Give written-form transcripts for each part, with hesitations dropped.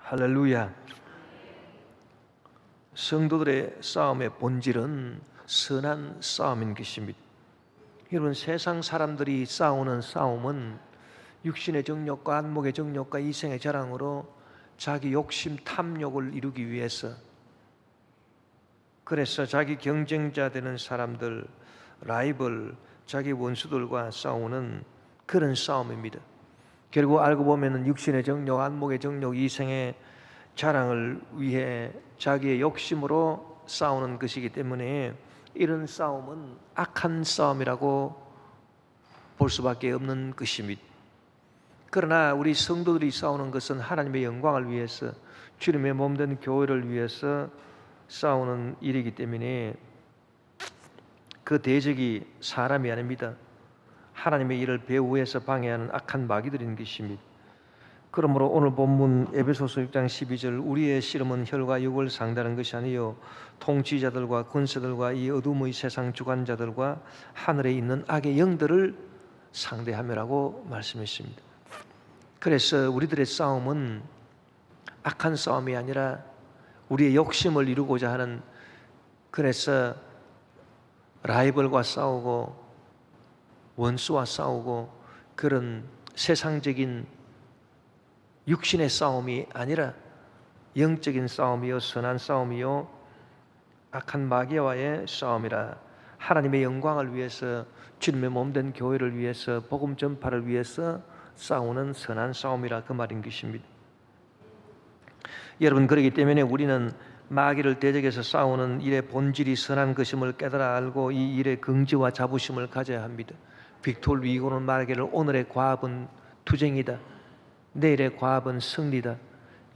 할렐루야. 성도들의 싸움의 본질은 선한 싸움인 것입니다. 여러분, 세상 사람들이 싸우는 싸움은 육신의 정욕과 안목의 정욕과 이생의 자랑으로 자기 욕심 탐욕을 이루기 위해서, 그래서 자기 경쟁자 되는 사람들, 라이벌, 자기 원수들과 싸우는 그런 싸움입니다. 결국 알고 보면 육신의 정욕, 안목의 정욕, 이생의 자랑을 위해 자기의 욕심으로 싸우는 것이기 때문에 이런 싸움은 악한 싸움이라고 볼 수밖에 없는 것입니다. 그러나 우리 성도들이 싸우는 것은 하나님의 영광을 위해서, 주님의 몸된 교회를 위해서 싸우는 일이기 때문에 그 대적이 사람이 아닙니다. 하나님의 일을 배후에서 방해하는 악한 마귀들인 것입니다. 그러므로 오늘 본문 에베소서 6장 12절 우리의 씨름은 혈과 육을 상대하는 것이 아니요 통치자들과 권세들과 이 어둠의 세상 주관자들과 하늘에 있는 악의 영들을 상대하며라고 말씀했습니다. 그래서 우리들의 싸움은 악한 싸움이 아니라 우리의 욕심을 이루고자 하는, 그래서 라이벌과 싸우고 원수와 싸우고 그런 세상적인 육신의 싸움이 아니라 영적인 싸움이요 선한 싸움이요 악한 마귀와의 싸움이라. 하나님의 영광을 위해서, 주님의 몸된 교회를 위해서, 복음 전파를 위해서 싸우는 선한 싸움이라, 그 말인 것입니다. 여러분, 그렇기 때문에 우리는 마귀를 대적해서 싸우는 일의 본질이 선한 것임을 깨달아 알고 이 일의 긍지와 자부심을 가져야 합니다. 빅토르 위고는 말하기를 오늘의 과업은 투쟁이다, 내일의 과업은 승리다,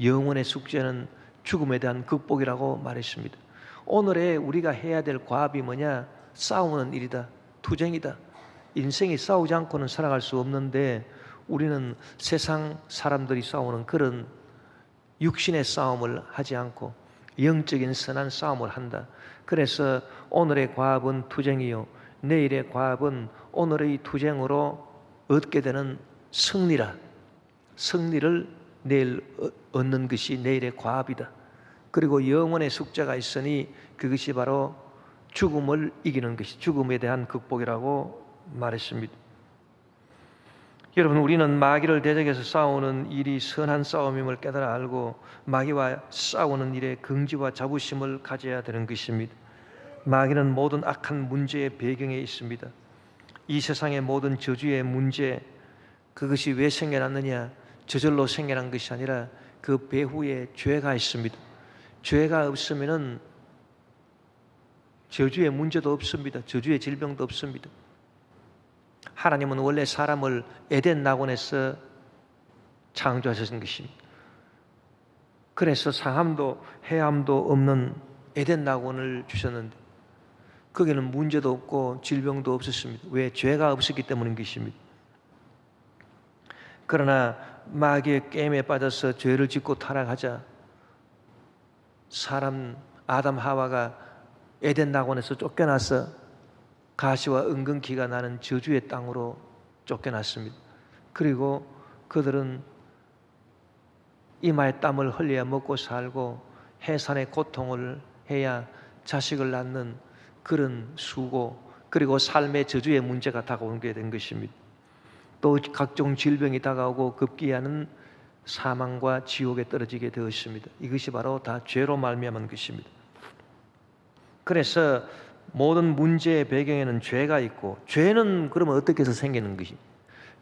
영혼의 숙제는 죽음에 대한 극복이라고 말했습니다. 오늘의 우리가 해야 될 과업이 뭐냐? 싸우는 일이다, 투쟁이다. 인생이 싸우지 않고는 살아갈 수 없는데 우리는 세상 사람들이 싸우는 그런 육신의 싸움을 하지 않고 영적인 선한 싸움을 한다. 그래서 오늘의 과업은 투쟁이요 내일의 과업은 오늘의 투쟁으로 얻게 되는 승리라. 승리를 내일 얻는 것이 내일의 과업이다. 그리고 영원의 숙제가 있으니 그것이 바로 죽음을 이기는 것이, 죽음에 대한 극복이라고 말했습니다. 여러분, 우리는 마귀를 대적해서 싸우는 일이 선한 싸움임을 깨달아 알고 마귀와 싸우는 일에 긍지와 자부심을 가져야 되는 것입니다. 마귀는 모든 악한 문제의 배경에 있습니다. 이 세상의 모든 저주의 문제, 그것이 왜 생겨났느냐? 저절로 생겨난 것이 아니라 그 배후에 죄가 있습니다. 죄가 없으면은 저주의 문제도 없습니다. 저주의 질병도 없습니다. 하나님은 원래 사람을 에덴 낙원에서 창조하신 것입니다. 그래서 상함도 해함도 없는 에덴 낙원을 주셨는데 거기는 문제도 없고 질병도 없었습니다. 왜? 죄가 없었기 때문인 것입니다. 그러나 마귀의 게임에 빠져서 죄를 짓고 타락하자 사람 아담 하와가 에덴 낙원에서 쫓겨나서 가시와 은근키가 나는 저주의 땅으로 쫓겨났습니다. 그리고 그들은 이마에 땀을 흘려야 먹고 살고 해산의 고통을 해야 자식을 낳는 그런 수고, 그리고 삶의 저주의 문제가 다가오게 된 것입니다. 또 각종 질병이 다가오고 급기야는 사망과 지옥에 떨어지게 되었습니다. 이것이 바로 다 죄로 말미암은 것입니다. 그래서 모든 문제의 배경에는 죄가 있고, 죄는 그러면 어떻게 해서 생기는 것입니까?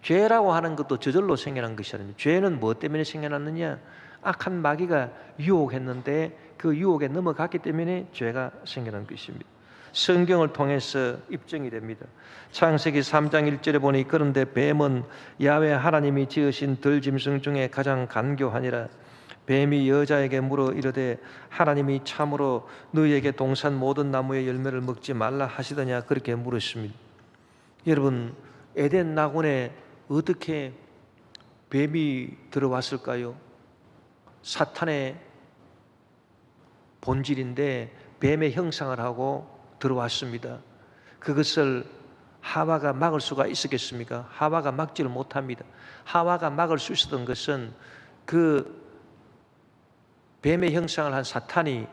죄라고 하는 것도 저절로 생겨난 것이 아닙니다. 죄는 뭐 때문에 생겨났느냐? 악한 마귀가 유혹했는데 그 유혹에 넘어갔기 때문에 죄가 생겨난 것입니다. 성경을 통해서 입증이 됩니다. 창세기 3장 1절에 보니 그런데 뱀은 야훼 하나님이 지으신 들짐승 중에 가장 간교하니라. 뱀이 여자에게 물어 이르되 하나님이 참으로 너희에게 동산 모든 나무의 열매를 먹지 말라 하시더냐, 그렇게 물었습니다. 여러분, 에덴 낙원에 어떻게 뱀이 들어왔을까요? 사탄의 본질인데 뱀의 형상을 하고 들어왔습니다. 그것을 하와가 막을 수가 있었겠습니까? 하와가 막지를 못합니다. 하와가 막을 수 있었던 것은 그 뱀의 형상을 한 사탄이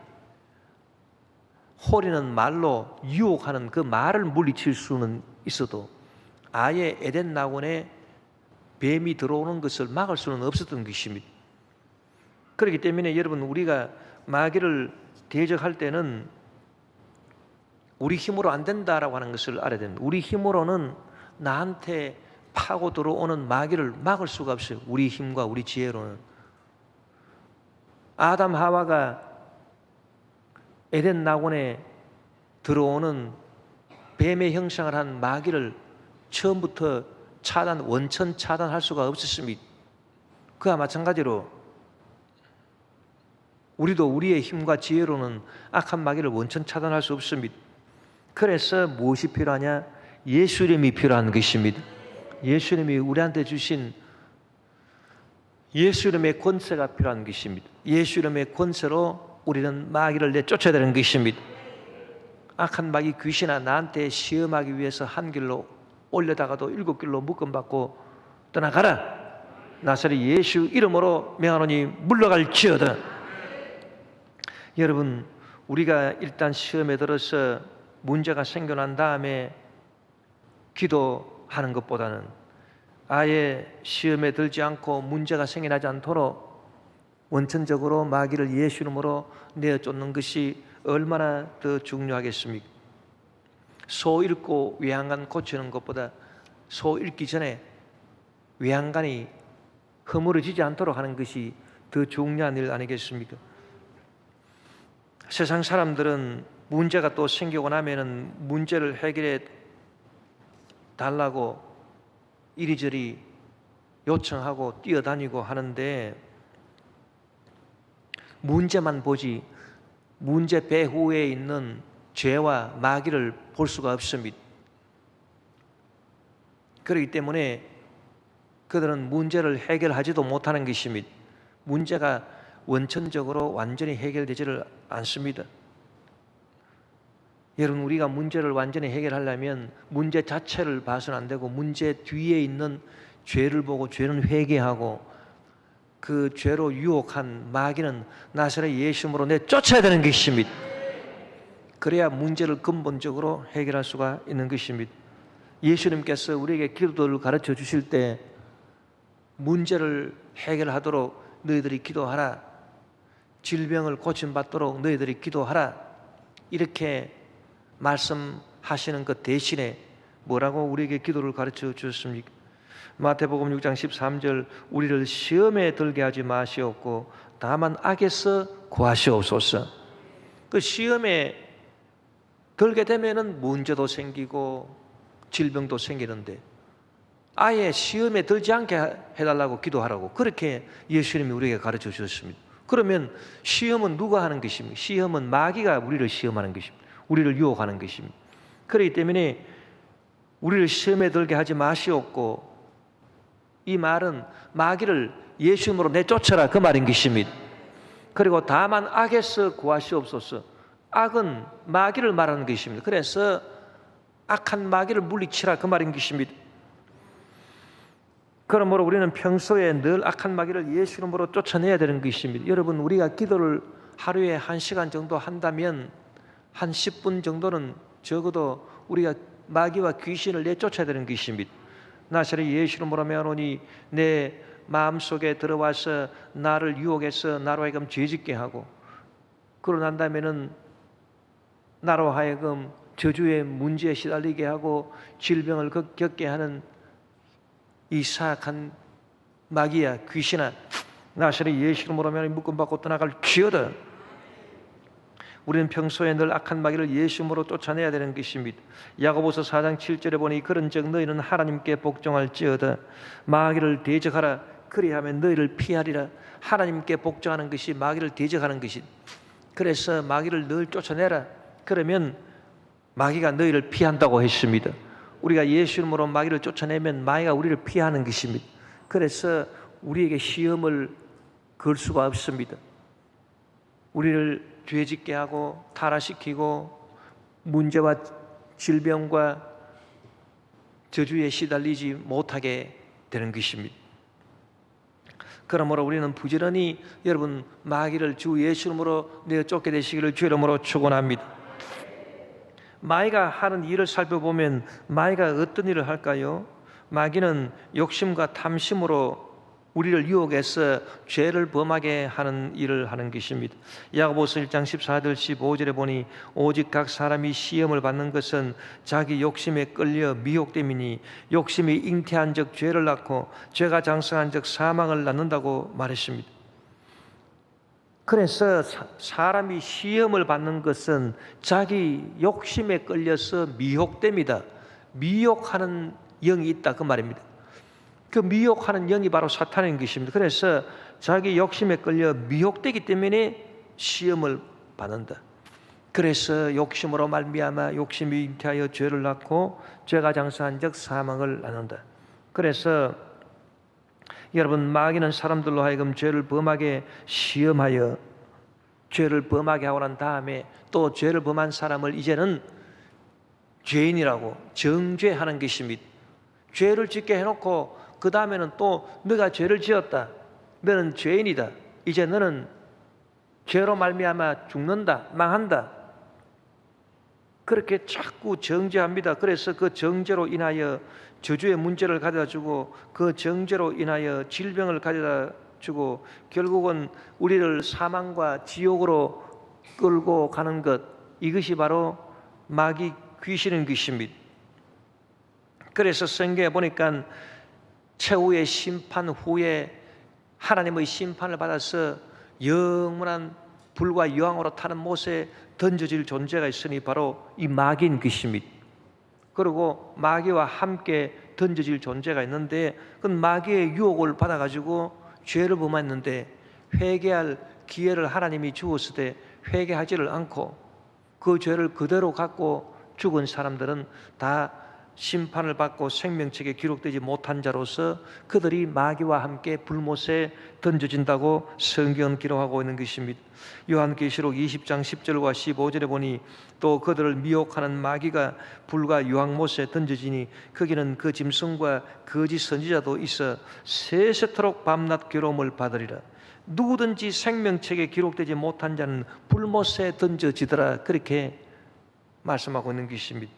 호리는 말로 유혹하는 그 말을 물리칠 수는 있어도 아예 에덴 낙원에 뱀이 들어오는 것을 막을 수는 없었던 것입니다. 그렇기 때문에 여러분, 우리가 마귀를 대적할 때는 우리 힘으로 안 된다라고 하는 것을 알아야 됩니다. 우리 힘으로는 나한테 파고 들어오는 마귀를 막을 수가 없어요. 우리 힘과 우리 지혜로는. 아담 하와가 에덴 낙원에 들어오는 뱀의 형상을 한 마귀를 처음부터 원천 차단할 수가 없었습니다. 그와 마찬가지로 우리도 우리의 힘과 지혜로는 악한 마귀를 원천 차단할 수 없습니다. 그래서 무엇이 필요하냐? 예수님이 필요한 것입니다. 예수님이 우리한테 주신 예수님의 권세가 필요한 것입니다. 예수님의 권세로 우리는 마귀를 내쫓아야 되는 것입니다. 악한 마귀 귀신아, 나한테 시험하기 위해서 한 길로 올려다가도 7길로 묶음받고 떠나가라. 나사렛 예수 이름으로 명하노니 물러갈지어다. 여러분, 우리가 일단 시험에 들어서 문제가 생겨난 다음에 기도하는 것보다는 아예 시험에 들지 않고 문제가 생겨나지 않도록 원천적으로 마귀를 예수 이름으로 내어쫓는 것이 얼마나 더 중요하겠습니까? 소 잃고 외양간 고치는 것보다 소 잃기 전에 외양간이 허물어지지 않도록 하는 것이 더 중요한 일 아니겠습니까? 세상 사람들은 문제가 또 생기고 나면은 문제를 해결해 달라고 이리저리 요청하고 뛰어다니고 하는데 문제만 보지 문제 배후에 있는 죄와 마귀를 볼 수가 없습니다. 그렇기 때문에 그들은 문제를 해결하지도 못하는 것입니다. 문제가 원천적으로 완전히 해결되지를 않습니다. 여러분, 우리가 문제를 완전히 해결하려면 문제 자체를 봐서는 안 되고 문제 뒤에 있는 죄를 보고 죄는 회개하고 그 죄로 유혹한 마귀는 나사렛 예수님으로 내쫓아야 되는 것입니다. 그래야 문제를 근본적으로 해결할 수가 있는 것입니다. 예수님께서 우리에게 기도를 가르쳐 주실 때 문제를 해결하도록 너희들이 기도하라, 질병을 고침받도록 너희들이 기도하라, 이렇게 말씀하시는 것 대신에 뭐라고 우리에게 기도를 가르쳐 주셨습니까? 마태복음 6장 13절 우리를 시험에 들게 하지 마시옵고 다만 악에서 구하시옵소서. 그 시험에 들게 되면은 문제도 생기고 질병도 생기는데 아예 시험에 들지 않게 해달라고 기도하라고 그렇게 예수님이 우리에게 가르쳐 주셨습니다. 그러면 시험은 누가 하는 것입니까? 시험은 마귀가 우리를 시험하는 것입니다. 우리를 유혹하는 것입니다. 그렇기 때문에 우리를 시험에 들게 하지 마시옵고, 이 말은 마귀를 예수님으로 내쫓아라 그 말인 것입니다. 그리고 다만 악에서 구하시옵소서. 악은 마귀를 말하는 것입니다. 그래서 악한 마귀를 물리치라 그 말인 것입니다. 그러므로 우리는 평소에 늘 악한 마귀를 예수 이름으로 쫓아내야 되는 것입니다. 여러분, 우리가 기도를 하루에 1시간 정도 한다면 한 10분 정도는 적어도 우리가 마귀와 귀신을 내쫓아야 되는 것입니다. 나사렛 예수 이름으로 명하노니 내 마음속에 들어와서 나를 유혹해서 나로 하여금 죄짓게 하고, 그러고 난 다음에는 나로 하여금 저주의 문제에 시달리게 하고 질병을 겪게 하는 이 사악한 마귀야, 귀신아, 나사렛 예수 이름으로 명하노니 묶음받고 떠나갈지어다. 우리는 평소에 늘 악한 마귀를 예수 이름으로 쫓아내야 되는 것입니다. 야고보서 4장 7절에 보니 그런즉 너희는 하나님께 복종할지어다. 마귀를 대적하라. 그리하면 너희를 피하리라. 하나님께 복종하는 것이 마귀를 대적하는 것이. 그래서 마귀를 늘 쫓아내라. 그러면 마귀가 너희를 피한다고 했습니다. 우리가 예수 이름으로 마귀를 쫓아내면 마귀가 우리를 피하는 것입니다. 그래서 우리에게 시험을 걸 수가 없습니다. 우리를 죄짓게 하고 타락시키고 문제와 질병과 저주에 시달리지 못하게 되는 것입니다. 그러므로 우리는 부지런히 여러분 마귀를 주 예수 이름으로 내어 쫓게 되시기를 주 이름으로 축원합니다. 마귀가 하는 일을 살펴보면 마귀가 어떤 일을 할까요? 마귀는 욕심과 탐심으로 우리를 유혹해서 죄를 범하게 하는 일을 하는 것입니다. 야고보서 1장 14절 15절에 보니 오직 각 사람이 시험을 받는 것은 자기 욕심에 끌려 미혹됨이니 욕심이 잉태한 적 죄를 낳고 죄가 장성한 적 사망을 낳는다고 말했습니다. 그래서 사람이 시험을 받는 것은 자기 욕심에 끌려서 미혹됩니다. 미혹하는 영이 있다 그 말입니다. 그 미혹하는 영이 바로 사탄인 것입니다. 그래서 자기 욕심에 끌려 미혹되기 때문에 시험을 받는다. 그래서 욕심으로 말미암아 욕심이 잉태하여 죄를 낳고 죄가 장성한 적 사망을 낳는다. 그래서 여러분 마귀는 사람들로 하여금 죄를 범하게 시험하여 죄를 범하게 하고 난 다음에 또 죄를 범한 사람을 이제는 죄인이라고 정죄하는 것입니다. 죄를 짓게 해놓고 그 다음에는 또 너가 죄를 지었다. 너는 죄인이다. 이제 너는 죄로 말미암아 죽는다. 망한다. 그렇게 자꾸 정죄합니다. 그래서 그 정죄로 인하여 저주의 문제를 가져다 주고 그 정죄로 인하여 질병을 가져다 주고 결국은 우리를 사망과 지옥으로 끌고 가는 것, 이것이 바로 마귀 귀신인 것입니다. 그래서 성경에 보니까 최후의 심판 후에 하나님의 심판을 받아서 영원한 불과 여왕으로 타는 못에 던져질 존재가 있으니 바로 이 마귀인 것입니다. 그리고 마귀와 함께 던져질 존재가 있는데 그건 마귀의 유혹을 받아가지고 죄를 범했는데 회개할 기회를 하나님이 주었을 때 회개하지를 않고 그 죄를 그대로 갖고 죽은 사람들은 다 심판을 받고 생명책에 기록되지 못한 자로서 그들이 마귀와 함께 불못에 던져진다고 성경은 기록하고 있는 것입니다. 요한계시록 20장 10절과 15절에 보니 또 그들을 미혹하는 마귀가 불과 유황못에 던져지니 거기는 그 짐승과 거짓 선지자도 있어 세세토록 밤낮 괴로움을 받으리라. 누구든지 생명책에 기록되지 못한 자는 불못에 던져지더라. 그렇게 말씀하고 있는 것입니다.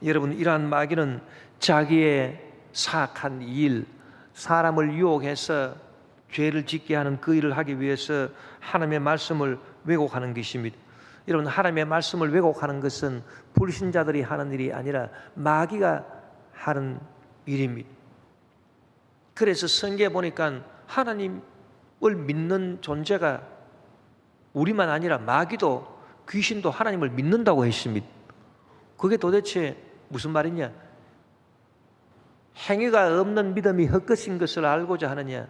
여러분 이러한 마귀는 자기의 사악한 일, 사람을 유혹해서 죄를 짓게 하는 그 일을 하기 위해서 하나님의 말씀을 왜곡하는 것입니다. 여러분 하나님의 말씀을 왜곡하는 것은 불신자들이 하는 일이 아니라 마귀가 하는 일입니다. 그래서 성경에 보니까 하나님을 믿는 존재가 우리만 아니라 마귀도 귀신도 하나님을 믿는다고 했습니다. 그게 도대체 무슨 말이냐? 행위가 없는 믿음이 헛것인 것을 알고자 하느냐?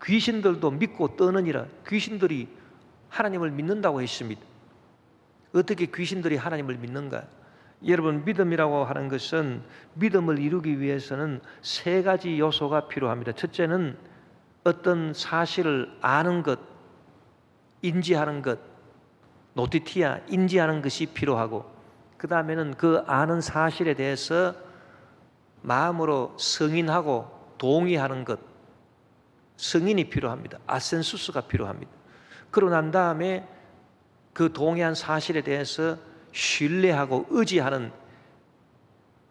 귀신들도 믿고 떠느니라. 귀신들이 하나님을 믿는다고 했습니다. 어떻게 귀신들이 하나님을 믿는가? 여러분 믿음이라고 하는 것은 믿음을 이루기 위해서는 세 가지 요소가 필요합니다. 첫째는 어떤 사실을 아는 것, 인지하는 것, 노티티아, 인지하는 것이 필요하고 그 다음에는 그 아는 사실에 대해서 마음으로 승인하고 동의하는 것, 승인이 필요합니다. 아센수스가 필요합니다. 그러고 난 다음에 그 동의한 사실에 대해서 신뢰하고 의지하는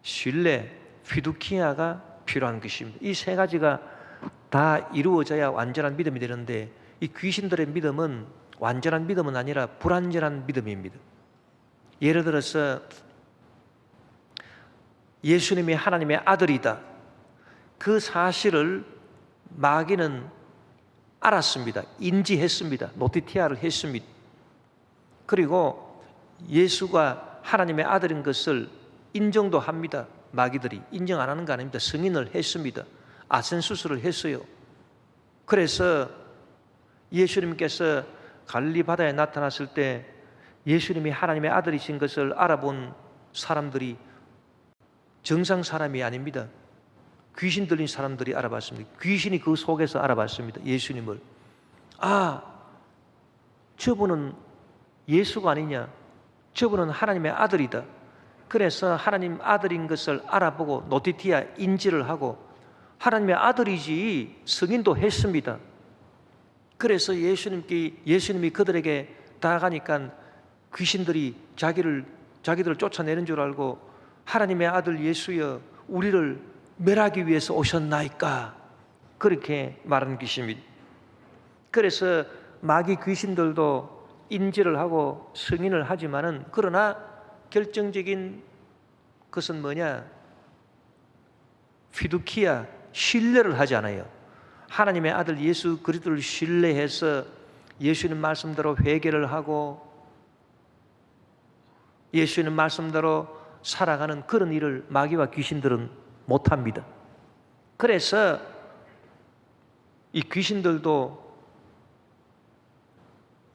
신뢰, 피두키아가 필요한 것입니다. 이 세 가지가 다 이루어져야 완전한 믿음이 되는데 이 귀신들의 믿음은 완전한 믿음은 아니라 불완전한 믿음입니다. 예를 들어서 예수님이 하나님의 아들이다. 그 사실을 마귀는 알았습니다. 인지했습니다. 노티티아를 했습니다. 그리고 예수가 하나님의 아들인 것을 인정도 합니다. 마귀들이 인정 안 하는 거 아닙니다. 승인을 했습니다. 아센수스를 했어요. 그래서 예수님께서 갈릴리 바다에 나타났을 때 예수님이 하나님의 아들이신 것을 알아본 사람들이 정상 사람이 아닙니다. 귀신 들린 사람들이 알아봤습니다. 귀신이 그 속에서 알아봤습니다. 예수님을. 아, 저분은 예수가 아니냐? 저분은 하나님의 아들이다. 그래서 하나님 아들인 것을 알아보고 노티티아 인지를 하고 하나님의 아들이지 승인도 했습니다. 그래서 예수님이 그들에게 다가가니까 귀신들이 자기들을 쫓아내는 줄 알고 하나님의 아들 예수여 우리를 멸하기 위해서 오셨나이까 그렇게 말하는 것입니다. 그래서 마귀 귀신들도 인지를 하고 승인을 하지만은 그러나 결정적인 것은 뭐냐? 피두키아 신뢰를 하지 않아요. 하나님의 아들 예수 그리스도를 신뢰해서 예수님 말씀대로 회개를 하고 예수님 말씀대로 살아가는 그런 일을 마귀와 귀신들은 못합니다. 그래서 이 귀신들도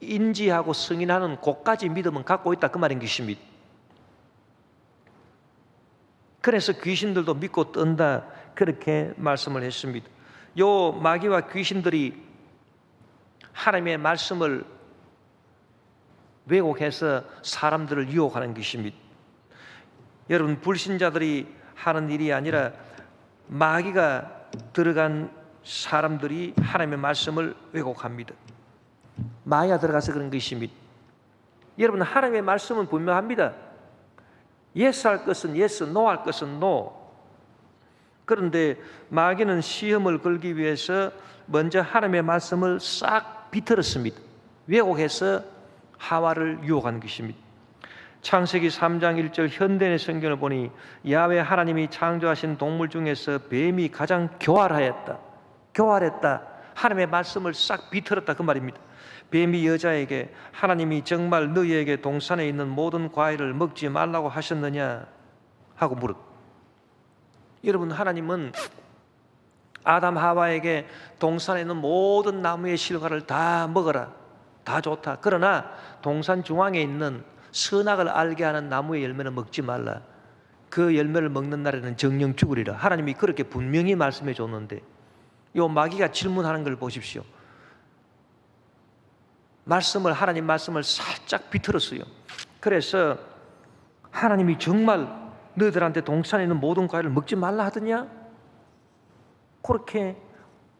인지하고 승인하는 곳까지 믿음은 갖고 있다 그 말인 것입니다. 그래서 귀신들도 믿고 뜬다 그렇게 말씀을 했습니다. 요 마귀와 귀신들이 하나님의 말씀을 왜곡해서 사람들을 유혹하는 것입니다. 여러분 불신자들이 하는 일이 아니라 마귀가 들어간 사람들이 하나님의 말씀을 왜곡합니다. 마귀가 들어가서 그런 것입니다. 여러분 하나님의 말씀은 분명합니다. yes 할 것은 yes, no 할 것은 no. 그런데 마귀는 시험을 걸기 위해서 먼저 하나님의 말씀을 싹 비틀었습니다. 왜곡해서 하와를 유혹한 것입니다. 창세기 3장 1절 현대의 성경을 보니 야훼 하나님이 창조하신 동물 중에서 뱀이 가장 교활했다. 하나님의 말씀을 싹 비틀었다 그 말입니다. 뱀이 여자에게 하나님이 정말 너희에게 동산에 있는 모든 과일을 먹지 말라고 하셨느냐 하고 물었다. 여러분 하나님은 아담 하와에게 동산에 있는 모든 나무의 실과를 다 먹어라, 다 좋다. 그러나 동산 중앙에 있는 선악을 알게 하는 나무의 열매는 먹지 말라. 그 열매를 먹는 날에는 정령 죽으리라. 하나님이 그렇게 분명히 말씀해 줬는데 요 마귀가 질문하는 걸 보십시오. 하나님 말씀을 살짝 비틀었어요. 그래서 하나님이 정말 너희들한테 동산에 있는 모든 과일을 먹지 말라 하더냐? 그렇게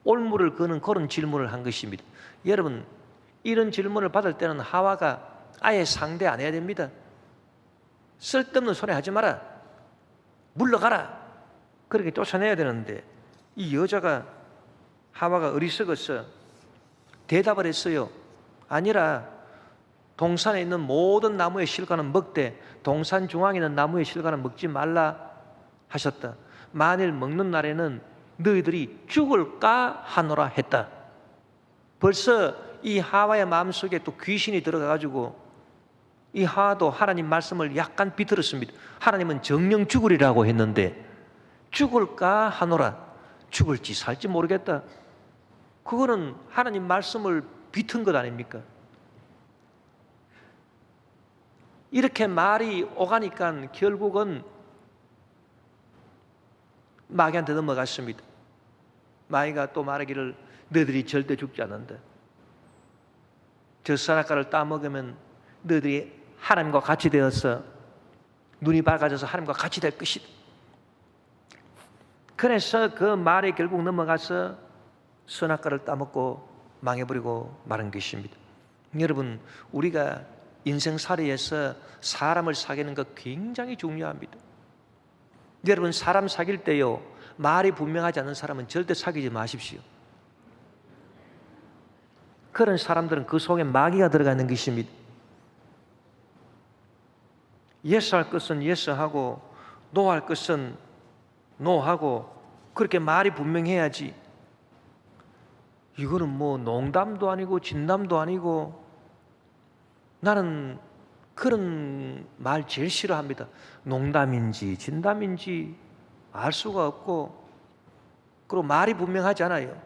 올무를 거는 그런 질문을 한 것입니다. 여러분 이런 질문을 받을 때는 하와가 아예 상대 안 해야 됩니다. 쓸데없는 소리 하지 마라, 물러가라 그렇게 쫓아내야 되는데 이 여자가 하와가 어리석어서 대답을 했어요. 아니라 동산에 있는 모든 나무의 실과는 먹되 동산 중앙에 있는 나무의 실과는 먹지 말라 하셨다. 만일 먹는 날에는 너희들이 죽을까 하노라 했다. 벌써 이 하와의 마음속에 또 귀신이 들어가가지고 이 하와도 하나님 말씀을 약간 비틀었습니다. 하나님은 정령 죽으리라고 했는데 죽을까 하노라, 죽을지 살지 모르겠다. 그거는 하나님 말씀을 비튼 것 아닙니까? 이렇게 말이 오가니까 결국은 마귀한테 넘어갔습니다. 마귀가 또 말하기를 너희들이 절대 죽지 않는다. 저 선악과를 따먹으면 너희들이 하나님과 같이 되어서 눈이 밝아져서 하나님과 같이 될 것이다. 그래서 그 말에 결국 넘어가서 선악과를 따먹고 망해버리고 마는 것입니다. 여러분 우리가 인생살이에서 사람을 사귀는 것 굉장히 중요합니다. 여러분 사람 사귈 때요 말이 분명하지 않은 사람은 절대 사귀지 마십시오. 그런 사람들은 그 속에 마귀가 들어가 있는 것입니다. yes 할 것은 yes 하고 no 할 것은 no 하고 그렇게 말이 분명해야지. 이거는 뭐 농담도 아니고 진담도 아니고 나는 그런 말 제일 싫어합니다. 농담인지 진담인지 알 수가 없고 그리고 말이 분명하지 않아요.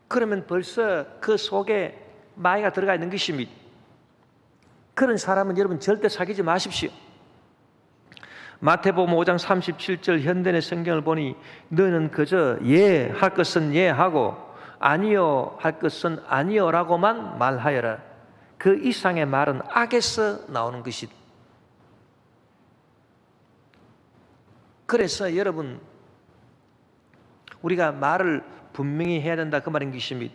그러면 벌써 그 속에 마귀가 들어가 있는 것입니다. 그런 사람은 여러분 절대 사귀지 마십시오. 마태복음 5장 37절 현대의 성경을 보니 너는 그저 예 할 것은 예 하고 아니요 할 것은 아니요라고만 말하여라. 그 이상의 말은 악에서 나오는 것이다. 그래서 여러분 우리가 말을 분명히 해야 된다 그 말인 것입니다.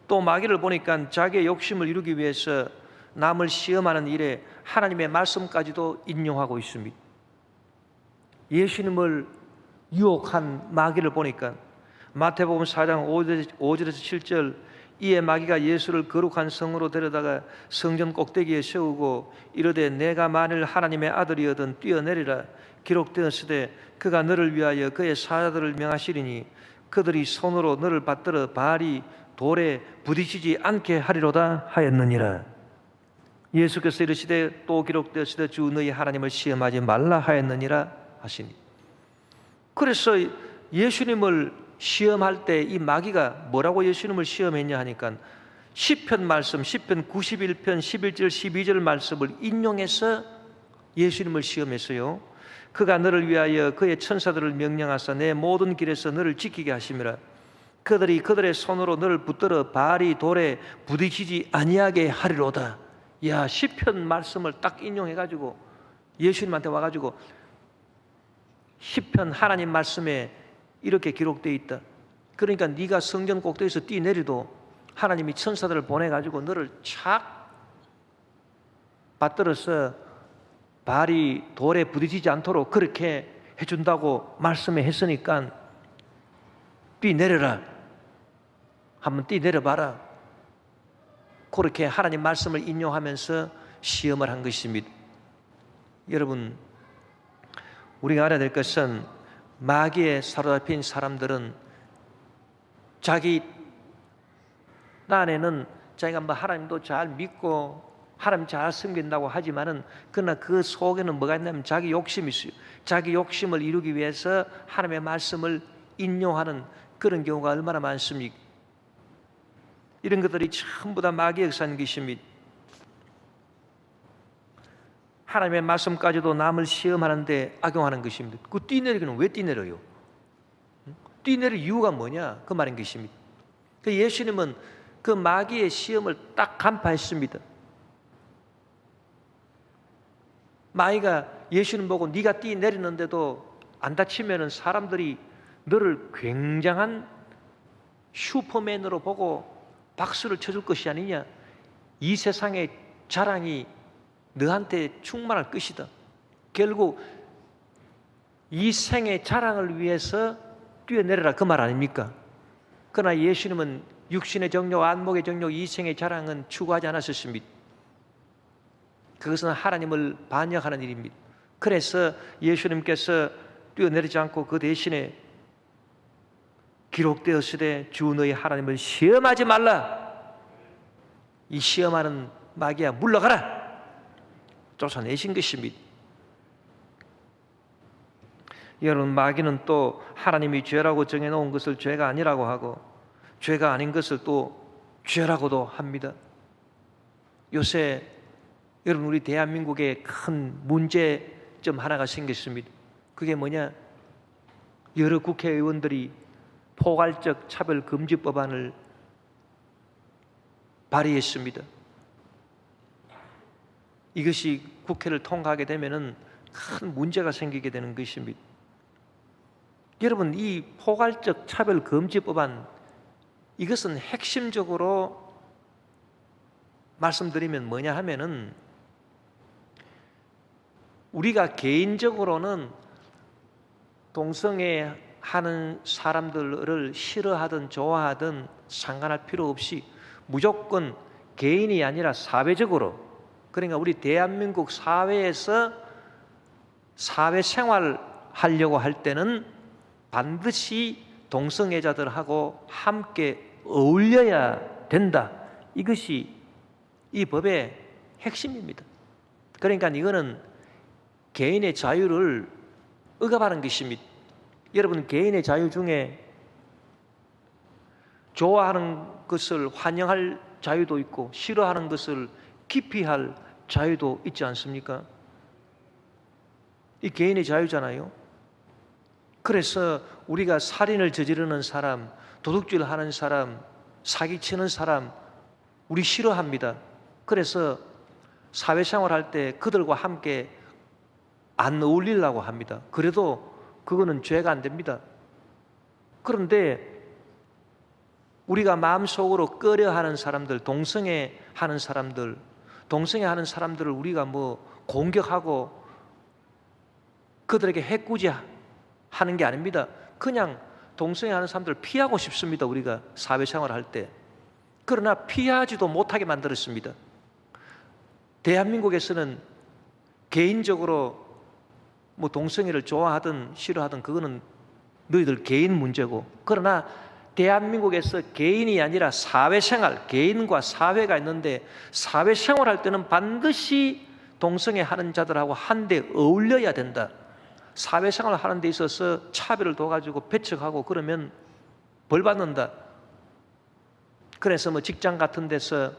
또 마귀를 보니까 자기의 욕심을 이루기 위해서 남을 시험하는 일에 하나님의 말씀까지도 인용하고 있습니다. 예수님을 유혹한 마귀를 보니까 마태복음 4장 5절에서 7절, 이에 마귀가 예수를 거룩한 성으로 데려다가 성전 꼭대기에 세우고 이르되 내가 만일 하나님의 아들이거든 뛰어내리라. 기록되었으되 그가 너를 위하여 그의 사자들을 명하시리니 그들이 손으로 너를 받들어 발이 돌에 부딪히지 않게 하리로다 하였느니라. 예수께서 이르시되 또 기록되었으되 주 너희 하나님을 시험하지 말라 하였느니라 하시니. 그래서 예수님을 시험할 때 이 마귀가 뭐라고 예수님을 시험했냐 하니까 시편 말씀, 시편 91편 11절 12절 말씀을 인용해서 예수님을 시험했어요. 그가 너를 위하여 그의 천사들을 명령하사 내 모든 길에서 너를 지키게 하심이라. 그들이 그들의 손으로 너를 붙들어 발이 돌에 부딪히지 아니하게 하리로다. 야, 시편 말씀을 딱 인용해가지고 예수님한테 와가지고 시편 하나님 말씀에 이렇게 기록되어 있다. 그러니까 네가 성전 꼭대기에서 뛰내려도 하나님이 천사들을 보내가지고 너를 착 받들어서 발이 돌에 부딪히지 않도록 그렇게 해준다고 말씀에 했으니까 뛰내려라. 한번 뛰내려봐라. 그렇게 하나님 말씀을 인용하면서 시험을 한 것입니다. 여러분, 우리가 알아야 될 것은 마귀에 사로잡힌 사람들은 자기 안에는 자기가 뭐 하나님도 잘 믿고 하나님 잘 섬긴다고 하지만은 그러나 그 속에는 뭐가 있냐면 자기 욕심이 있어요. 자기 욕심을 이루기 위해서 하나님의 말씀을 인용하는 그런 경우가 얼마나 많습니까? 이런 것들이 전부 다 마귀의 역사인 것입니다. 하나님의 말씀까지도 남을 시험하는데 악용하는 것입니다. 그 뛰내리기는 왜 뛰내려요? 뛰내릴 이유가 뭐냐? 그 말인 것입니다. 그 예수님은 그 마귀의 시험을 딱 간파했습니다. 마귀가 예수님 보고 네가 뛰내리는데도 안 다치면은 사람들이 너를 굉장한 슈퍼맨으로 보고 박수를 쳐줄 것이 아니냐. 이 세상의 자랑이 너한테 충만할 것이다. 결국 이 생의 자랑을 위해서 뛰어내려라 그 말 아닙니까? 그러나 예수님은 육신의 정욕, 안목의 정욕, 이 생의 자랑은 추구하지 않았습니다. 그것은 하나님을 반역하는 일입니다. 그래서 예수님께서 뛰어내리지 않고 그 대신에 기록되었으되 주 너희 하나님을 시험하지 말라. 이 시험하는 마귀야 물러가라. 쫓아내신 것입니다. 여러분, 마귀는 또 하나님이 죄라고 정해놓은 것을 죄가 아니라고 하고 죄가 아닌 것을 또 죄라고도 합니다. 요새 여러분, 우리 대한민국에 큰 문제점 하나가 생겼습니다. 그게 뭐냐? 여러 국회의원들이 포괄적 차별금지법안을 발의했습니다. 이것이 국회를 통과하게 되면은 큰 문제가 생기게 되는 것입니다. 여러분, 이 포괄적 차별금지법안, 이것은 핵심적으로 말씀드리면 뭐냐 하면은 우리가 개인적으로는 동성애 하는 사람들을 싫어하든 좋아하든 상관할 필요 없이 무조건 개인이 아니라 사회적으로, 그러니까 우리 대한민국 사회에서 사회생활 하려고 할 때는 반드시 동성애자들하고 함께 어울려야 된다. 이것이 이 법의 핵심입니다. 그러니까 이거는 개인의 자유를 억압하는 것입니다. 여러분, 개인의 자유 중에 좋아하는 것을 환영할 자유도 있고 싫어하는 것을 기피할 자유도 있지 않습니까? 이 개인의 자유잖아요. 그래서 우리가 살인을 저지르는 사람, 도둑질 하는 사람, 사기치는 사람 우리 싫어합니다. 그래서 사회생활 할 때 그들과 함께 안 어울리려고 합니다. 그래도 그거는 죄가 안 됩니다. 그런데 우리가 마음속으로 꺼려하는 사람들, 동성애하는 사람들을 우리가 공격하고 그들에게 해코지하는 게 아닙니다. 그냥 동성애하는 사람들을 피하고 싶습니다. 우리가 사회생활을 할 때. 그러나 피하지도 못하게 만들었습니다. 대한민국에서는 개인적으로 동성애를 좋아하든 싫어하든 그거는 너희들 개인 문제고, 그러나 대한민국에서 개인이 아니라 사회생활, 개인과 사회가 있는데 사회생활할 때는 반드시 동성애 하는 자들하고 한데 어울려야 된다. 사회생활을 하는 데 있어서 차별을 둬가지고 배척하고 그러면 벌 받는다. 그래서 직장 같은 데서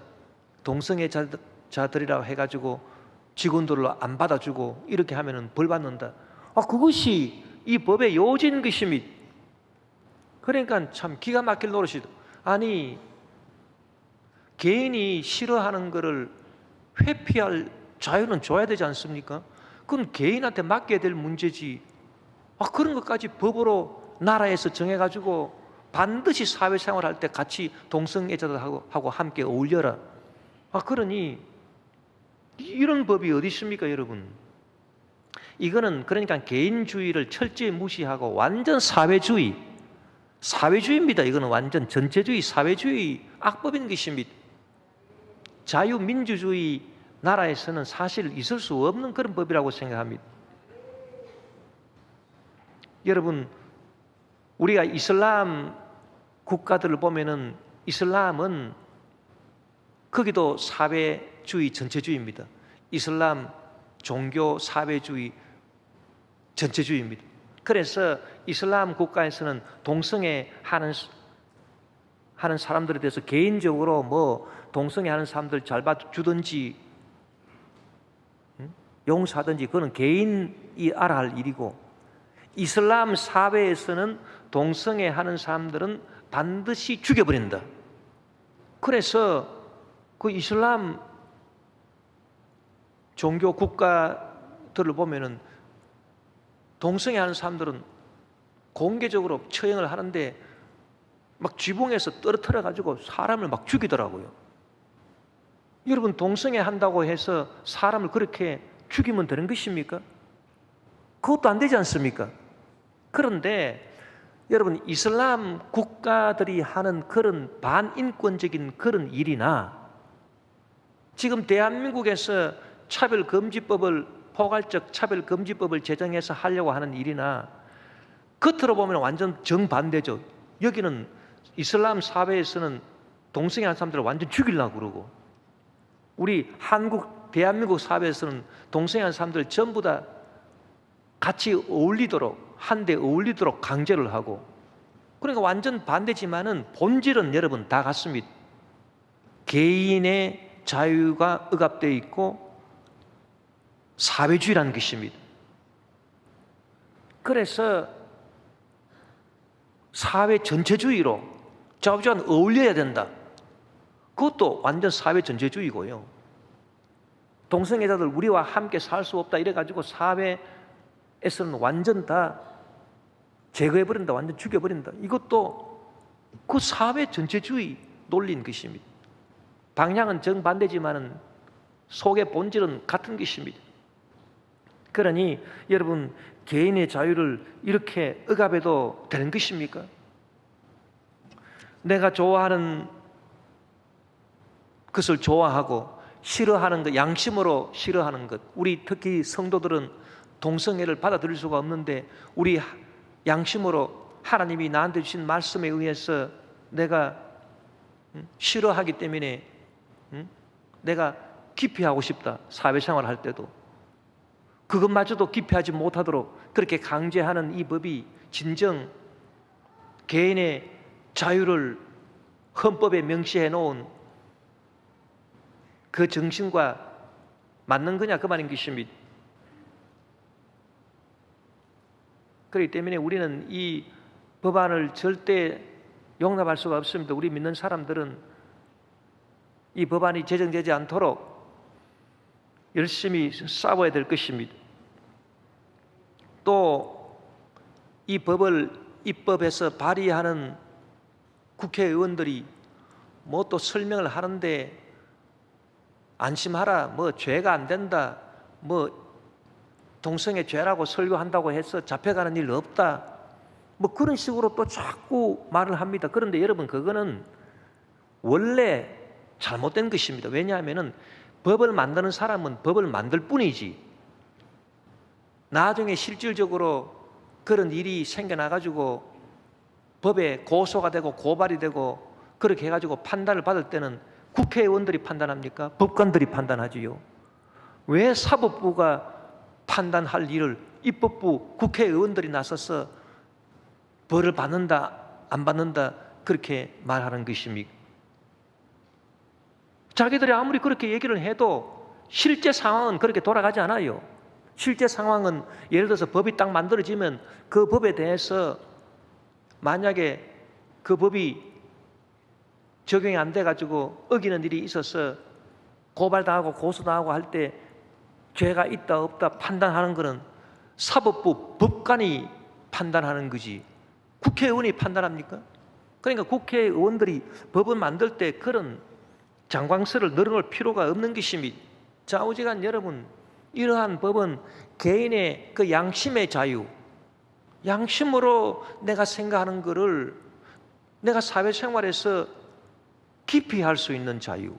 동성애자들이라고 해가지고 직원들을 안 받아주고 이렇게 하면은 벌 받는다. 그것이 이 법의 요지인 것입니다. 그러니까 참 기가 막힐 노릇이다. 아니, 개인이 싫어하는 것을 회피할 자유는 줘야 되지 않습니까? 그건 개인한테 맡겨야 될 문제지. 그런 것까지 법으로 나라에서 정해가지고 반드시 사회생활할 때 같이 동성애자들하고 함께 어울려라. 그러니 이런 법이 어디 있습니까, 여러분? 이거는 그러니까 개인주의를 철저히 무시하고 완전 사회주의입니다. 이거는 완전 전체주의, 사회주의 악법인 것입니다. 자유민주주의 나라에서는 사실 있을 수 없는 그런 법이라고 생각합니다. 여러분, 우리가 이슬람 국가들을 보면은 이슬람은 거기도 사회주의 전체주의입니다. 이슬람 종교 사회주의 전체주의입니다. 그래서 이슬람 국가에서는 동성애 하는 사람들에 대해서 개인적으로 동성애 하는 사람들 잘 봐주든지 용서하든지 그거는 개인이 알아야 할 일이고, 이슬람 사회에서는 동성애 하는 사람들은 반드시 죽여버린다. 그래서 그 이슬람 종교 국가들을 보면은 동성애 하는 사람들은 공개적으로 처형을 하는데 막 지붕에서 떨어뜨려 가지고 사람을 막 죽이더라고요. 여러분, 동성애 한다고 해서 사람을 그렇게 죽이면 되는 것입니까? 그것도 안 되지 않습니까? 그런데 여러분, 이슬람 국가들이 하는 그런 반인권적인 그런 일이나 지금 대한민국에서 포괄적 차별금지법을 제정해서 하려고 하는 일이나 겉으로 보면 완전 정반대죠. 여기는 이슬람 사회에서는 동성애 하는 사람들을 완전 죽이려고 그러고, 우리 대한민국 사회에서는 동성애 하는 사람들 전부 다 같이 어울리도록, 한데 어울리도록 강제를 하고, 그러니까 완전 반대지만은 본질은 여러분 다 같습니다. 개인의 자유가 억압되어 있고 사회주의라는 것입니다. 그래서 사회 전체주의로 좌우지간 어울려야 된다. 그것도 완전 사회 전체주의고요. 동성애자들 우리와 함께 살 수 없다 이래가지고 사회에서는 완전 다 제거해버린다, 완전 죽여버린다. 이것도 그 사회 전체주의 논리인 것입니다. 방향은 정반대지만은 속의 본질은 같은 것입니다. 그러니 여러분, 개인의 자유를 이렇게 억압해도 되는 것입니까? 내가 좋아하는 것을 좋아하고 싫어하는 것, 양심으로 싫어하는 것. 우리 특히 성도들은 동성애를 받아들일 수가 없는데 우리 양심으로 하나님이 나한테 주신 말씀에 의해서 내가 싫어하기 때문에 내가 기피하고 싶다. 사회생활을 할 때도 그것마저도 기피하지 못하도록 그렇게 강제하는 이 법이 진정 개인의 자유를 헌법에 명시해 놓은 그 정신과 맞는 거냐, 그 말인 것입니다. 그렇기 때문에 우리는 이 법안을 절대 용납할 수가 없습니다. 우리 믿는 사람들은 이 법안이 제정되지 않도록 열심히 싸워야 될 것입니다. 또 이 법을 입법에서 발의하는 국회의원들이 뭐 또 설명을 하는데 안심하라, 뭐 죄가 안 된다, 뭐 동성애 죄라고 설교한다고 해서 잡혀가는 일 없다, 뭐 그런 식으로 또 자꾸 말을 합니다. 그런데 여러분, 그거는 원래 잘못된 것입니다. 왜냐하면 법을 만드는 사람은 법을 만들 뿐이지, 나중에 실질적으로 그런 일이 생겨나가지고 법에 고소가 되고 고발이 되고 그렇게 해가지고 판단을 받을 때는 국회의원들이 판단합니까? 법관들이 판단하지요. 왜 사법부가 판단할 일을 입법부 국회의원들이 나서서 벌을 받는다 안 받는다 그렇게 말하는 것입니까? 자기들이 아무리 그렇게 얘기를 해도 실제 상황은 그렇게 돌아가지 않아요. 실제 상황은 예를 들어서 법이 딱 만들어지면 그 법에 대해서 만약에 그 법이 적용이 안 돼가지고 어기는 일이 있어서 고발당하고 고소당하고 할 때 죄가 있다 없다 판단하는 것은 사법부 법관이 판단하는 거지 국회의원이 판단합니까? 그러니까 국회의원들이 법을 만들 때 그런 장광설을 늘어놓을 필요가 없는 것입니다. 좌우지간 여러분, 이러한 법은 개인의 그 양심의 자유, 양심으로 내가 생각하는 것을 내가 사회생활에서 깊이 할 수 있는 자유.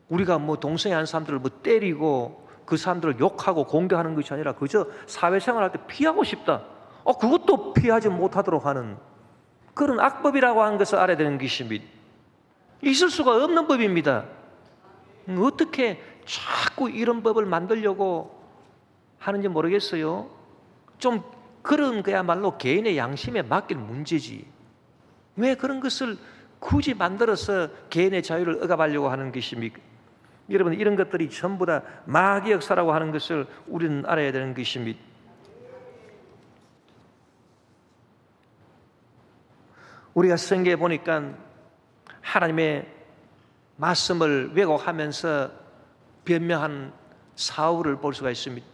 우리가 뭐 동성애한 사람들을 뭐 때리고 그 사람들을 욕하고 공격하는 것이 아니라 그저 사회생활할 때 피하고 싶다, 그것도 피하지 못하도록 하는 그런 악법이라고 하는 것을 알아야 되는 것입니다. 있을 수가 없는 법입니다. 어떻게 자꾸 이런 법을 만들려고 하는지 모르겠어요. 좀 그런 그야말로 개인의 양심에 맡길 문제지, 왜 그런 것을 굳이 만들어서 개인의 자유를 억압하려고 하는 것입니까? 여러분, 이런 것들이 전부 다 마귀의 역사라고 하는 것을 우리는 알아야 되는 것입니다. 우리가 성경에 보니까 하나님의 말씀을 왜곡하면서 변명한 사울을 볼 수가 있습니다.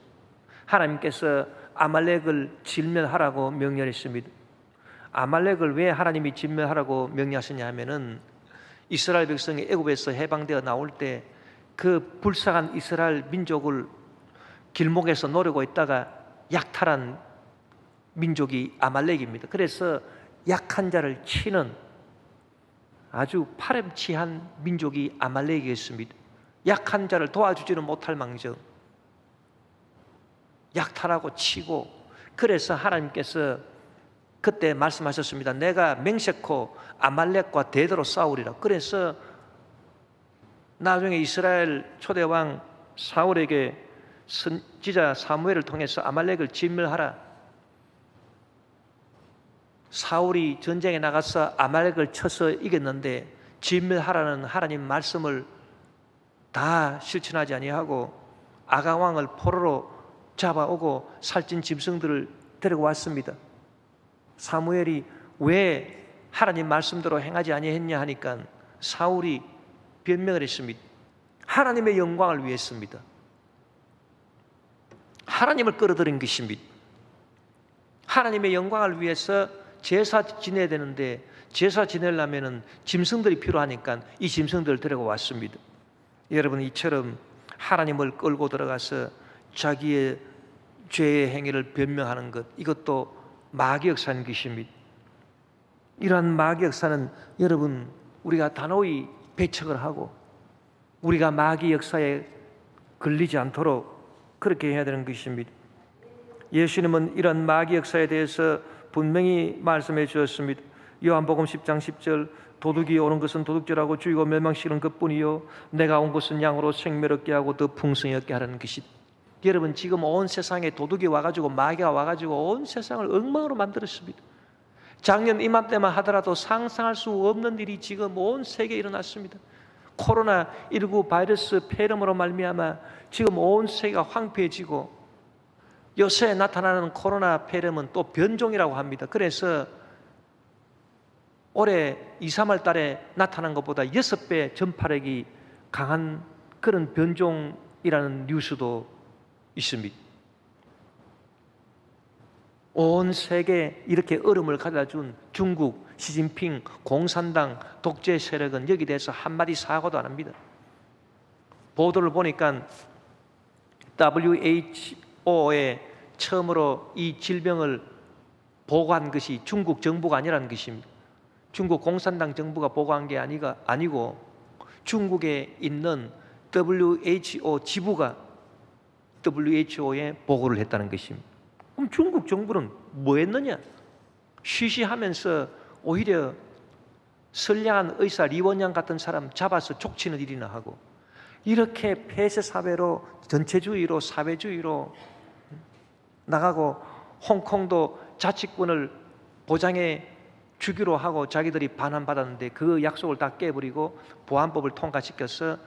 하나님께서 아말렉을 진멸하라고 명령했습니다. 아말렉을 왜 하나님이 진멸하라고 명령하셨냐 하면은 이스라엘 백성이 애굽에서 해방되어 나올 때 그 불쌍한 이스라엘 민족을 길목에서 노리고 있다가 약탈한 민족이 아말렉입니다. 그래서 약한 자를 치는 아주 파렴치한 민족이 아말렉이었습니다. 약한 자를 도와주지는 못할 망정 약탈하고 치고, 그래서 하나님께서 그때 말씀하셨습니다. 내가 맹세코 아말렉과 대대로 싸우리라. 그래서 나중에 이스라엘 초대왕 사울에게 선지자 사무엘을 통해서 아말렉을 진멸하라. 사울이 전쟁에 나가서 아말렉을 쳐서 이겼는데 진멸하라는 하나님 말씀을 다 실천하지 아니하고 아가왕을 포로로 잡아오고 살찐 짐승들을 데리고 왔습니다. 사무엘이 왜 하나님 말씀대로 행하지 아니했냐 하니까 사울이 변명을 했습니다. 하나님의 영광을 위했습니다. 하나님을 끌어들인 것입니다. 하나님의 영광을 위해서 제사 지내야 되는데 제사 지내려면 짐승들이 필요하니까 이 짐승들을 데리고 왔습니다. 여러분, 이처럼 하나님을 끌고 들어가서 자기의 죄의 행위를 변명하는 것, 이것도 마귀 역사인 것입니다. 이러한 마귀 역사는 여러분, 우리가 단호히 배척을 하고 우리가 마귀 역사에 걸리지 않도록 그렇게 해야 되는 것입니다. 예수님은 이런 마귀 역사에 대해서 분명히 말씀해 주셨습니다. 요한복음 10장 10절, 도둑이 오는 것은 도둑질하고 죽이고 멸망시키는 것뿐이요 내가 온 것은 양으로 생명 얻게 하고 더 풍성히 얻게 하라는 것이다. 여러분, 지금 온 세상에 도둑이 와가지고 마귀가 와가지고 온 세상을 엉망으로 만들었습니다. 작년 이맘때만 하더라도 상상할 수 없는 일이 지금 온 세계에 일어났습니다. 코로나19 바이러스 폐렴으로 말미암아 지금 온 세계가 황폐해지고, 요새 나타나는 코로나 폐렴은 또 변종이라고 합니다. 그래서 올해 2, 3월 달에 나타난 것보다 6배 전파력이 강한 그런 변종이라는 뉴스도 있습니다. 온 세계에 이렇게 얼음을 가져다 준 중국 시진핑 공산당 독재 세력은 여기 대해서 한마디 사과도 안 합니다. 보도를 보니까 WHO에 처음으로 이 질병을 보고한 것이 중국 정부가 아니라는 것입니다. 중국 공산당 정부가 보고한 게 아니고 중국에 있는 WHO 지부가 WHO에 보고를 했다는 것입니다. 그럼 중국 정부는 뭐 했느냐? 쉬쉬하면서 오히려 선량한 의사 리원양 같은 사람 잡아서 족치는 일이나 하고, 이렇게 폐쇄 사회로, 전체주의로, 사회주의로 나가고, 홍콩도 자치권을 보장해 주기로 하고 자기들이 반환받았는데 그 약속을 다 깨버리고 보안법을 통과시켜서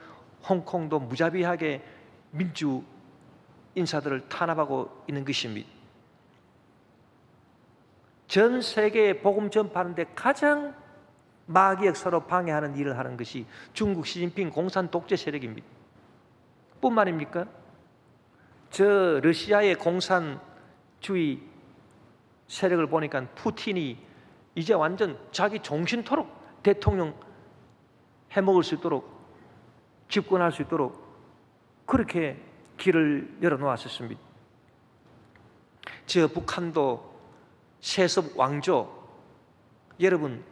홍콩도 무자비하게 민주 인사들을 탄압하고 있는 것입니다. 전 세계에 복음 전파하는데 가장 마귀 역사로 방해하는 일을 하는 것이 중국 시진핑 공산 독재 세력입니다. 뿐만입니까? 저 러시아의 공산주의 세력을 보니까 푸틴이 이제 완전 자기 정신토록 대통령 해먹을 수 있도록, 집권할 수 있도록 그렇게 길을 열어놓았었습니다. 저 북한도 세습 왕조, 여러분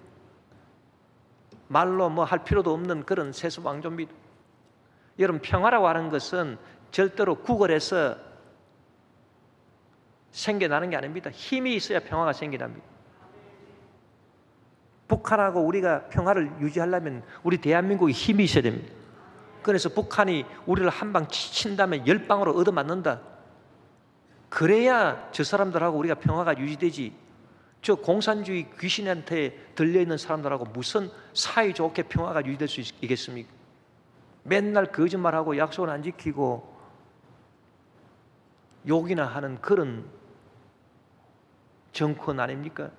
말로 뭐 할 필요도 없는 그런 세습 왕조입니다. 여러분, 평화라고 하는 것은 절대로 구걸해서 생겨나는 게 아닙니다. 힘이 있어야 평화가 생겨납니다. 북한하고 우리가 평화를 유지하려면 우리 대한민국이 힘이 있어야 됩니다. 그래서 북한이 우리를 한 방 친 다음에 10방으로 얻어맞는다. 그래야 저 사람들하고 우리가 평화가 유지되지. 저 공산주의 귀신한테 들려있는 사람들하고 무슨 사이좋게 평화가 유지될 수 있겠습니까? 맨날 거짓말하고 약속을 안 지키고 욕이나 하는 그런 정권 아닙니까?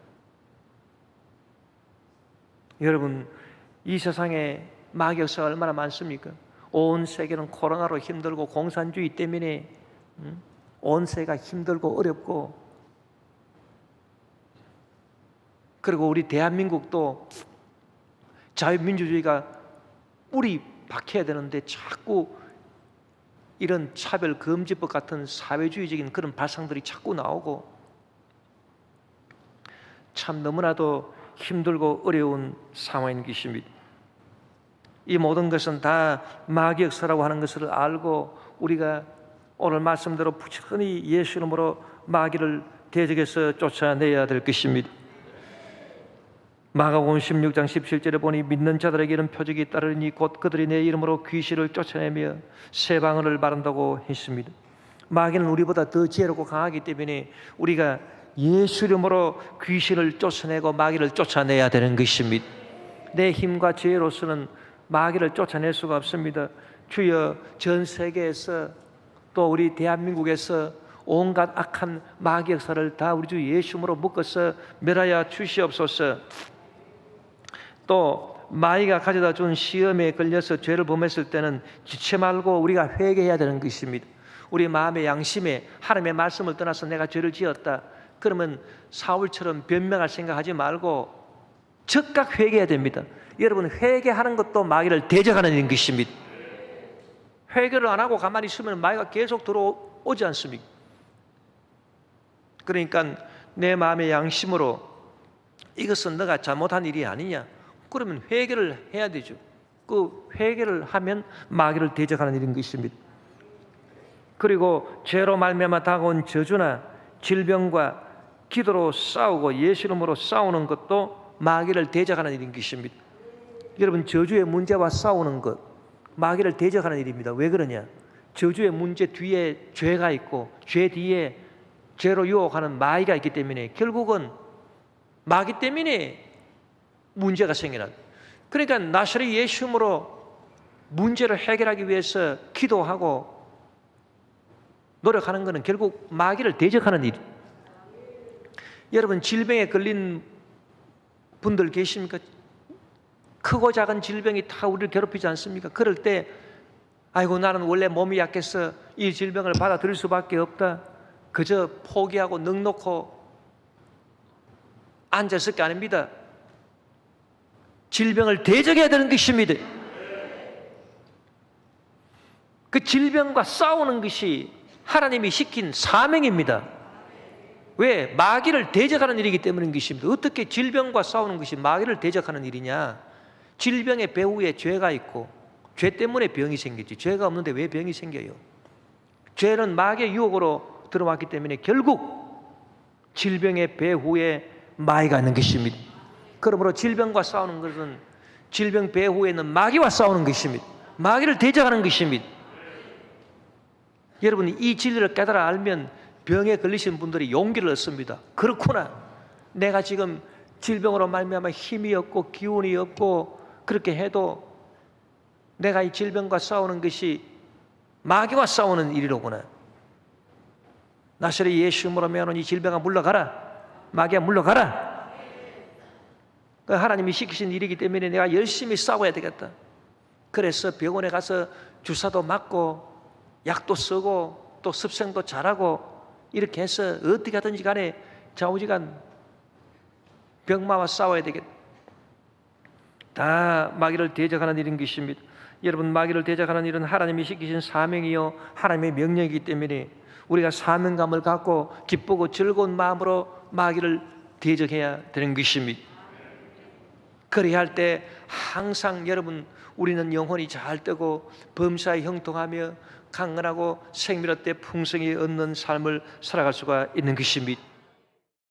여러분, 이 세상에 마귀 역사가 얼마나 많습니까? 온 세계는 코로나로 힘들고 공산주의 때문에 온 세계가 힘들고 어렵고, 그리고 우리 대한민국도 자유민주주의가 뿌리 박혀야 되는데 자꾸 이런 차별금지법 같은 사회주의적인 그런 발상들이 자꾸 나오고, 참 너무나도 힘들고 어려운 상황인 것입니다. 이 모든 것은 다 마귀 역사라고 하는 것을 알고 우리가 오늘 말씀대로 부지런히 예수 이름으로 마귀를 대적해서 쫓아내야 될 것입니다. 마가복음 16장 17절에 보니 믿는 자들에게 이런 표적이 따르니 곧 그들이 내 이름으로 귀신을 쫓아내며 새 방언을 말한다고 했습니다. 마귀는 우리보다 더 지혜롭고 강하기 때문에 우리가 예수 이름으로 귀신을 쫓아내고 마귀를 쫓아내야 되는 것입니다. 내 힘과 지혜로서는 마귀를 쫓아낼 수가 없습니다. 주여, 전 세계에서 또 우리 대한민국에서 온갖 악한 마귀 역사를 다 우리 주 예수 이름으로 묶어서 멸하여 주시옵소서. 또 마귀가 가져다 준 시험에 걸려서 죄를 범했을 때는 지체 말고 우리가 회개해야 되는 것입니다. 우리 마음의 양심에 하나님의 말씀을 떠나서 내가 죄를 지었다, 그러면 사울처럼 변명할 생각하지 말고 즉각 회개해야 됩니다. 여러분, 회개하는 것도 마귀를 대적하는 것입니다. 회개를 안 하고 가만히 있으면 마귀가 계속 들어오지 않습니까? 그러니까 내 마음의 양심으로 이것은 너가 잘못한 일이 아니냐, 그러면 회개를 해야 되죠. 그 회개를 하면 마귀를 대적하는 일인 것입니다. 그리고 죄로 말미암아 다가온 저주나 질병과 기도로 싸우고 예수 이름으로 싸우는 것도 마귀를 대적하는 일인 것입니다. 여러분, 저주의 문제와 싸우는 것, 마귀를 대적하는 일입니다. 왜 그러냐? 저주의 문제 뒤에 죄가 있고 죄 뒤에 죄로 유혹하는 마귀가 있기 때문에 결국은 마귀 때문에 문제가 생겨나. 그러니까 나사렛 예수 이름으로 문제를 해결하기 위해서 기도하고 노력하는 것은 결국 마귀를 대적하는 일. 여러분, 질병에 걸린 분들 계십니까? 크고 작은 질병이 다 우리를 괴롭히지 않습니까? 그럴 때 아이고, 나는 원래 몸이 약해서 이 질병을 받아들일 수밖에 없다, 그저 포기하고 넋놓고 앉았을 게 아닙니다. 질병을 대적해야 되는 것입니다. 그 질병과 싸우는 것이 하나님이 시킨 사명입니다. 왜? 마귀를 대적하는 일이기 때문인 것입니다. 어떻게 질병과 싸우는 것이 마귀를 대적하는 일이냐? 질병의 배후에 죄가 있고 죄 때문에 병이 생기지. 죄가 없는데 왜 병이 생겨요? 죄는 마귀의 유혹으로 들어왔기 때문에 결국 질병의 배후에 마귀가 있는 것입니다. 그러므로 질병과 싸우는 것은 질병 배후에는 마귀와 싸우는 것입니다. 마귀를 대적하는 것입니다. 여러분, 이 진리를 깨달아 알면 병에 걸리신 분들이 용기를 얻습니다. 그렇구나. 내가 지금 질병으로 말미암아 힘이 없고 기운이 없고 그렇게 해도 내가 이 질병과 싸우는 것이 마귀와 싸우는 일이로구나. 나사렛 예수 이름으로 명하노니 이 질병아 물러가라. 마귀야 물러가라. 하나님이 시키신 일이기 때문에 내가 열심히 싸워야 되겠다. 그래서 병원에 가서 주사도 맞고 약도 쓰고 또 습생도 잘하고 이렇게 해서 어떻게 하든지 간에 좌우지간 병마와 싸워야 되겠다. 다 마귀를 대적하는 일인 것입니다. 여러분, 마귀를 대적하는 일은 하나님이 시키신 사명이요 하나님의 명령이기 때문에 우리가 사명감을 갖고 기쁘고 즐거운 마음으로 마귀를 대적해야 되는 것입니다. 그래야 할 때 항상 여러분, 우리는 영혼이 잘 뜨고 범사에 형통하며 강건하고 생명의 때 풍성히 얻는 삶을 살아갈 수가 있는 것입니다.